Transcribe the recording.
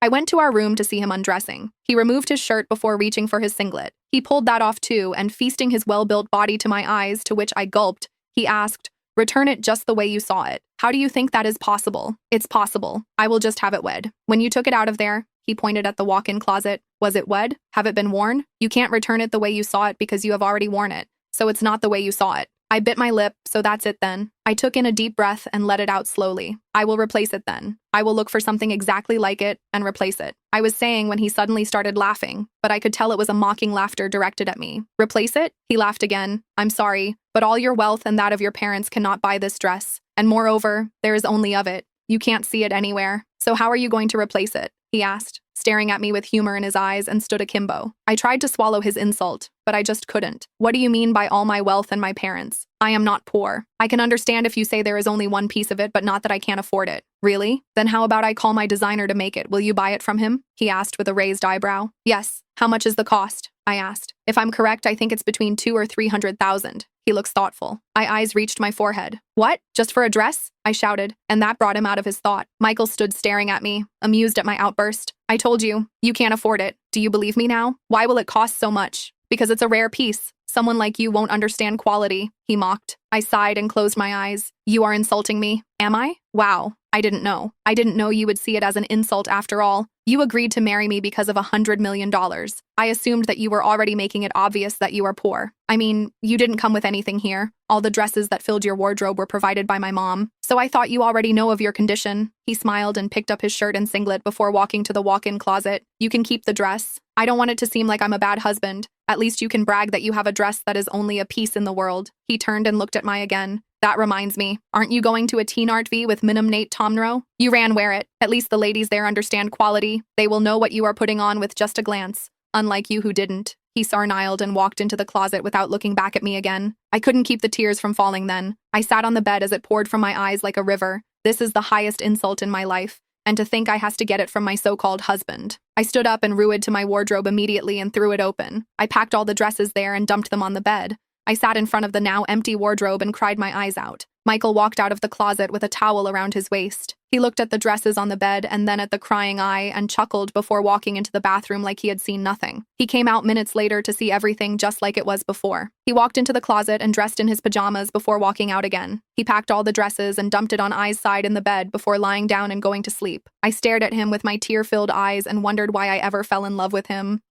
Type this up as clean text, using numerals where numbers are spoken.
I went to our room to see him undressing. He removed his shirt before reaching for his singlet. He pulled that off too, and feasting his well-built body to my eyes, to which I gulped, he asked, "Return it just the way you saw it. How do you think that is possible?" "It's possible. I will just have it wed. When you took it out of there," he pointed at the walk-in closet, "was it wed? Have it been worn? You can't return it the way you saw it because you have already worn it. So it's not the way you saw it." I bit my lip, so that's it then. I took in a deep breath and let it out slowly. "I will replace it then. I will look for something exactly like it and replace it," I was saying when he suddenly started laughing, but I could tell it was a mocking laughter directed at me. "Replace it?" He laughed again. "I'm sorry, but all your wealth and that of your parents cannot buy this dress. And moreover, there is only of it. You can't see it anywhere. So how are you going to replace it?" he asked, staring at me with humor in his eyes, and stood akimbo. I tried to swallow his insult, but I just couldn't. "What do you mean by all my wealth and my parents? I am not poor. I can understand if you say there is only one piece of it, but not that I can't afford it." "Really? Then how about I call my designer to make it? Will you buy it from him?" he asked with a raised eyebrow. "Yes. How much is the cost?" I asked. "If I'm correct, I think it's between 200,000 or 300,000. He looks thoughtful. My eyes reached my forehead. "What? Just for a dress?" I shouted, and that brought him out of his thought. Michael stood staring at me, amused at my outburst. "I told you, you can't afford it. Do you believe me now? Why will it cost so much?" "Because it's a rare piece. Someone like you won't understand quality," he mocked. I sighed and closed my eyes. "You are insulting me." "Am I? Wow. I didn't know. I didn't know you would see it as an insult after all. You agreed to marry me because of $100 million. I assumed that you were already making it obvious that you are poor. I mean, you didn't come with anything here. All the dresses that filled your wardrobe were provided by my mom. So I thought you already know of your condition." He smiled and picked up his shirt and singlet before walking to the walk-in closet. "You can keep the dress. I don't want it to seem like I'm a bad husband. At least you can brag that you have a dress that is only a piece in the world." He turned and looked at me again. "That reminds me, aren't you going to a teen art V with Minim Nate Tomro? You ran wear it. At least the ladies there understand quality. They will know what you are putting on with just a glance. Unlike you who didn't." He snarled and walked into the closet without looking back at me again. I couldn't keep the tears from falling then. I sat on the bed as it poured from my eyes like a river. This is the highest insult in my life, and to think I has to get it from my so-called husband. I stood up and rued to my wardrobe immediately and threw it open. I packed all the dresses there and dumped them on the bed. I sat in front of the now empty wardrobe and cried my eyes out. Michael walked out of the closet with a towel around his waist. He looked at the dresses on the bed and then at the crying eye and chuckled before walking into the bathroom like he had seen nothing. He came out minutes later to see everything just like it was before. He walked into the closet and dressed in his pajamas before walking out again. He packed all the dresses and dumped it on I's side in the bed before lying down and going to sleep. I stared at him with my tear-filled eyes and wondered why I ever fell in love with him.